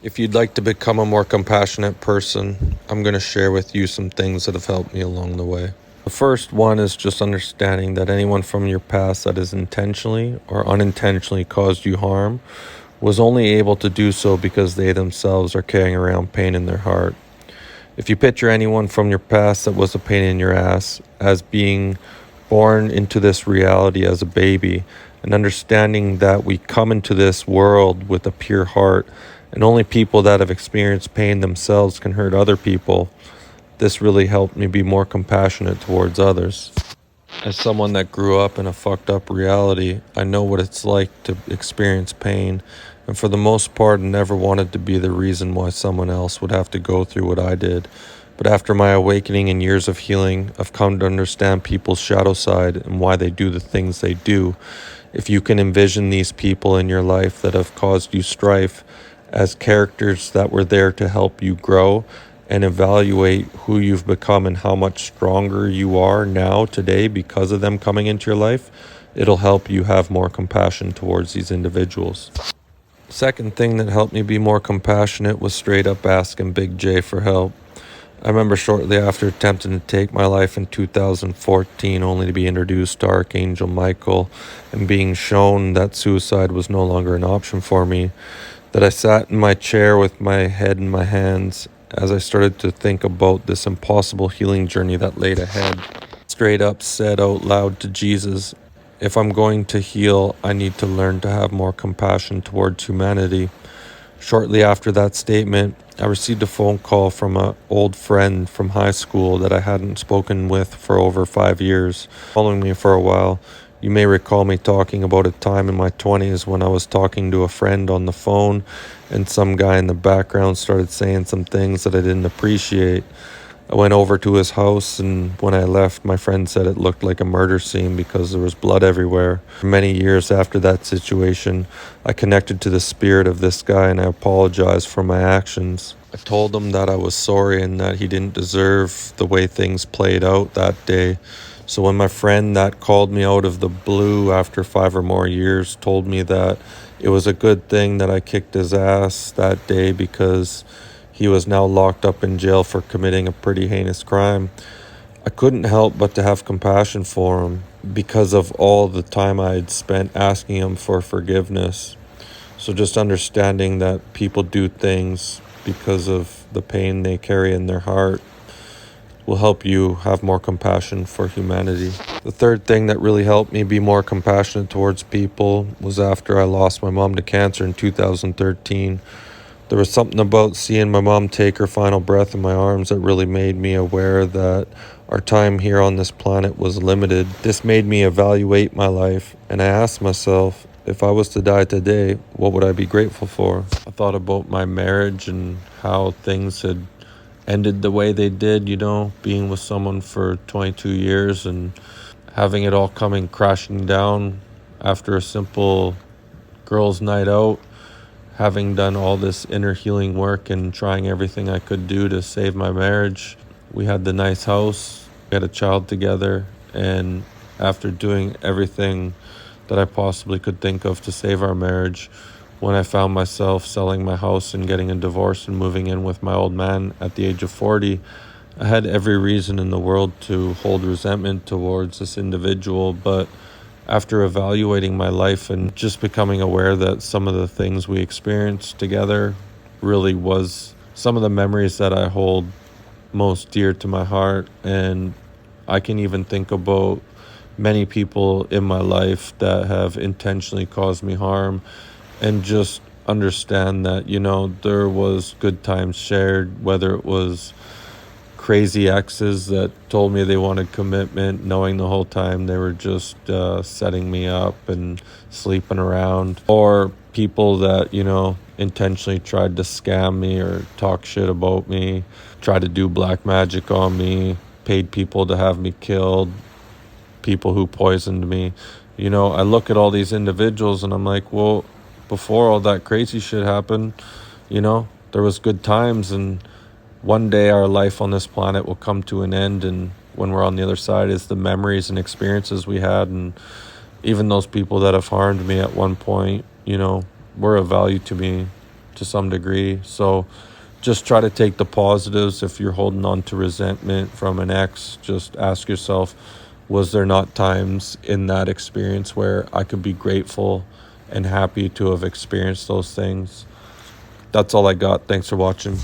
If you'd like to become a more compassionate person, I'm going to share with you some things that have helped me along the way. The first one is just understanding that anyone from your past that has intentionally or unintentionally caused you harm was only able to do so because they themselves are carrying around pain in their heart. If you picture anyone from your past that was a pain in your ass as being born into this reality as a baby, and understanding that we come into this world with a pure heart, and only people that have experienced pain themselves can hurt other people, this really helped me be more compassionate towards others. As someone that grew up in a fucked up reality, I know what it's like to experience pain, and for the most part, never wanted to be the reason why someone else would have to go through what I did. But after my awakening and years of healing, I've come to understand people's shadow side and why they do the things they do. If you can envision these people in your life that have caused you strife as characters that were there to help you grow, and evaluate who you've become and how much stronger you are now today because of them coming into your life, it'll help you have more compassion towards these individuals. Second thing that helped me be more compassionate was straight up asking Big J for help. I remember shortly after attempting to take my life in 2014, only to be introduced to Archangel Michael and being shown that suicide was no longer an option for me, that I sat in my chair with my head in my hands as I started to think about this impossible healing journey that laid ahead. Straight up said out loud to Jesus, if I'm going to heal, I need to learn to have more compassion towards humanity. Shortly after that statement, I received a phone call from an old friend from high school that I hadn't spoken with for over 5 years, following me for a while. You may recall me talking about a time in my 20s when I was talking to a friend on the phone and some guy in the background started saying some things that I didn't appreciate. I went over to his house, and when I left, my friend said it looked like a murder scene because there was blood everywhere. For many years after that situation, I connected to the spirit of this guy and I apologized for my actions. I told him that I was sorry and that he didn't deserve the way things played out that day. So when my friend that called me out of the blue after 5 or more years told me that it was a good thing that I kicked his ass that day because he was now locked up in jail for committing a pretty heinous crime, I couldn't help but to have compassion for him because of all the time I had spent asking him for forgiveness. So just understanding that people do things because of the pain they carry in their heart will help you have more compassion for humanity. The third thing that really helped me be more compassionate towards people was after I lost my mom to cancer in 2013. There was something about seeing my mom take her final breath in my arms that really made me aware that our time here on this planet was limited. This made me evaluate my life, and I asked myself, if I was to die today, what would I be grateful for? I thought about my marriage and how things had ended the way they did, being with someone for 22 years and having it all coming crashing down after a simple girls' night out. Having done all this inner healing work and trying everything I could do to save my marriage, we had the nice house, we had a child together, and after doing everything that I possibly could think of to save our marriage, when I found myself selling my house and getting a divorce and moving in with my old man at the age of 40, I had every reason in the world to hold resentment towards this individual, but after evaluating my life and just becoming aware that some of the things we experienced together really was some of the memories that I hold most dear to my heart. And I can even think about many people in my life that have intentionally caused me harm and just understand that, there was good times shared, whether it was crazy exes that told me they wanted commitment, knowing the whole time they were just setting me up and sleeping around, or people that, intentionally tried to scam me or talk shit about me, tried to do black magic on me, paid people to have me killed, people who poisoned me. I look at all these individuals and I'm like, well, before all that crazy shit happened, there was good times, and one day our life on this planet will come to an end, and when we're on the other side is the memories and experiences we had. And even those people that have harmed me at one point, were of value to me to some degree. So just try to take the positives. If you're holding on to resentment from an ex, just ask yourself, was there not times in that experience where I could be grateful and happy to have experienced those things? That's all I got. Thanks for watching.